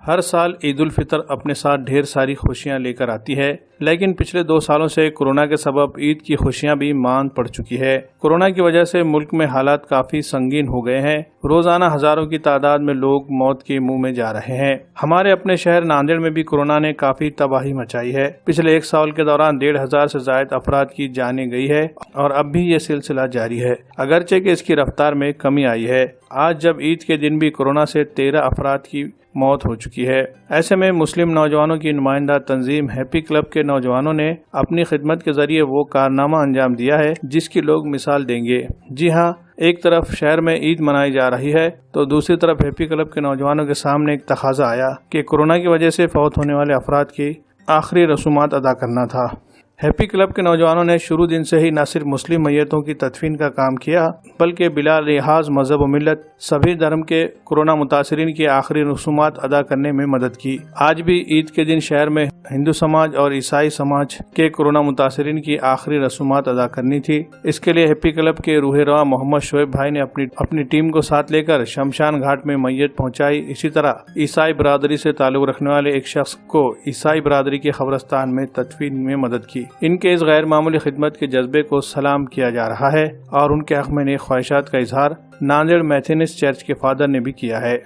हर साल ईद उल फितर अपने साथ ढेर सारी खुशियां लेकर आती है, लेकिन पिछले 2 सालों से कोरोना के सबब ईद की खुशियां भी मांद पड़ चुकी है। कोरोना की वजह से मुल्क में हालात काफी संगीन हो गए हैं। रोजाना हजारों की तादाद में लोग मौत के मुंह में जा रहे हैं। हमारे अपने शहर नांदेड़ में भी कोरोना ने काफी तबाही मचाई है। पिछले 1 साल के दौरान 1,500 से ज्यादा अफराद की जानें गई है और अब भी ये सिलसिला जारी है, अगरचे कि इसकी रफ्तार में कमी आई है। आज जब ईद के दिन भी कोरोना से 13 अफराद की मौत हो चुकी है। ऐसे में मुस्लिम नौजवानों की नुमाइंदा तंजीम हैप्पी क्लब के नौजवानों ने अपनी खिदमत के जरिए वो कारनामा अंजाम दिया है जिसकी लोग मिसाल देंगे। जी हाँ, एक तरफ शहर में ईद मनाई जा रही है तो दूसरी तरफ हैप्पी क्लब के नौजवानों के सामने एक तकाजा आया कि कोरोना की वजह से फौत होने वाले अफराद की आखिरी रसूमात अदा करना था। हैप्पी क्लब के नौजवानों ने शुरू दिन से ही न सिर्फ मुस्लिम मैयतों की तदफीन का काम किया, बल्कि बिला लिहाज मजहब व मिल्लत सभी धर्म के कोरोना मुतासरीन की आखिरी रसूमात अदा करने में मदद की। आज भी ईद के दिन शहर में हिंदू समाज और ईसाई समाज के कोरोना मुतासरीन की आखिरी रसूमात अदा करनी थी। इसके लिए हैप्पी क्लब के रूह रवा मोहम्मद शोएब भाई ने अपनी टीम को साथ लेकर शमशान घाट में मैयत पहुँचाई। इसी तरह ईसाई बरादरी से ताल्लुक रखने वाले एक शख्स को ईसाई बरादरी के कब्रिस्तान में तदफीन में मदद की। इनके इस गैर मामूली खिदमत के जज्बे को सलाम किया जा रहा है और उनके हक में नेक ख्वाहिशात का इजहार नांदेड़ मेथोडिस्ट चर्च के फादर ने भी किया है।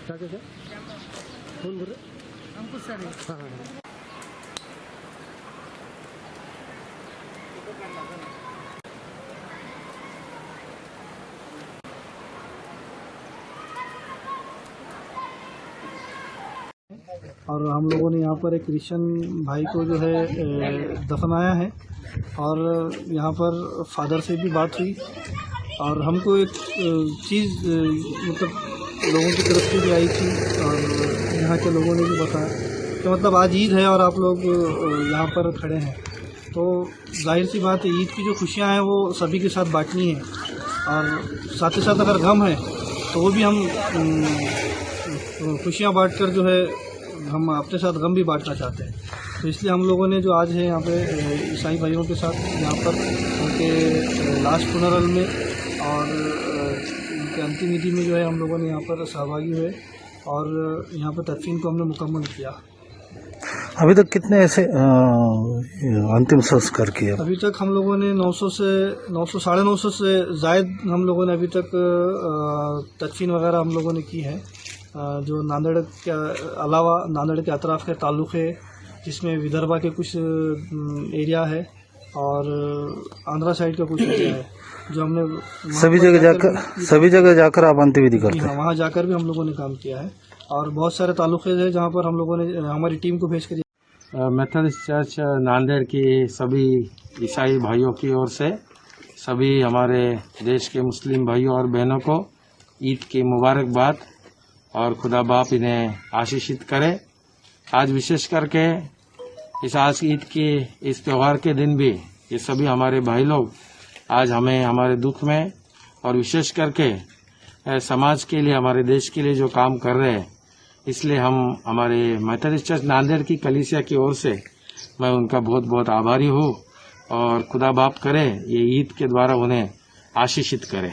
क्या कहते कौन बोल रहे? हमको सर हाँ हाँ और हम लोगों ने यहाँ पर एक क्रिश्चियन भाई को जो है दफनाया है और यहाँ पर फादर से भी बात हुई और हमको एक चीज़ मतलब लोगों की तरफ से भी आई थी और यहाँ के लोगों ने भी बताया कि मतलब आज ईद है और आप लोग यहाँ पर खड़े हैं, तो जाहिर सी बात है ईद की जो खुशियाँ हैं वो सभी के साथ बांटनी है और साथ ही साथ अगर गम है तो वो भी हम खुशियाँ बांटकर जो है हम अपने साथ गम भी बांटना चाहते हैं। तो इसलिए हम लोगों ने जो आज है यहाँ पे ईसाई भाइयों के साथ यहाँ पर उनके लास्ट फ्यूनरल में और उनके अंतिम विधि में जो है हम लोगों ने यहाँ पर सहभागी हुए और यहाँ पर तदफीन को हमने मुकम्मल किया। अभी तक कितने ऐसे अंतिम संस्कार किए? अभी तक हम लोगों ने 900 साढ़े 900 से ज़ायद हम लोगों ने अभी तक तदफीन वगैरह हम लोगों ने की है। जो नांदेड़ के अलावा नांदेड़ के अतराफ़ के ताल्लुक़ है, जिसमें विदर्भा के कुछ एरिया है और आंध्रा साइड का कुछ एरिया है, जो हमने सभी जगह जाकर आप अंतिम विधि करते हैं। हाँ, वहाँ जाकर भी हम लोगों ने काम किया है और बहुत सारे ताल्लुक़े हैं जहाँ पर हम लोगों ने हमारी टीम को भेज कर मेथोडिस्ट चर्च नांदेड़ की सभी ईसाई भाइयों की ओर से सभी हमारे देश के मुस्लिम भाइयों और बहनों को ईद की मुबारकबाद और खुदा बाप इन्हें आशीषित करे। आज विशेष करके आज ईद की इस त्यौहार के दिन भी ये सभी हमारे भाई लोग आज हमें हमारे दुख में और विशेष करके समाज के लिए हमारे देश के लिए जो काम कर रहे हैं, इसलिए हम हमारे मेथोडिस्ट चर्च नांदेड़ की कलीसिया की ओर से मैं उनका बहुत बहुत आभारी हूँ और खुदा बाप करे ये ईद के द्वारा उन्हें आशीषित करे।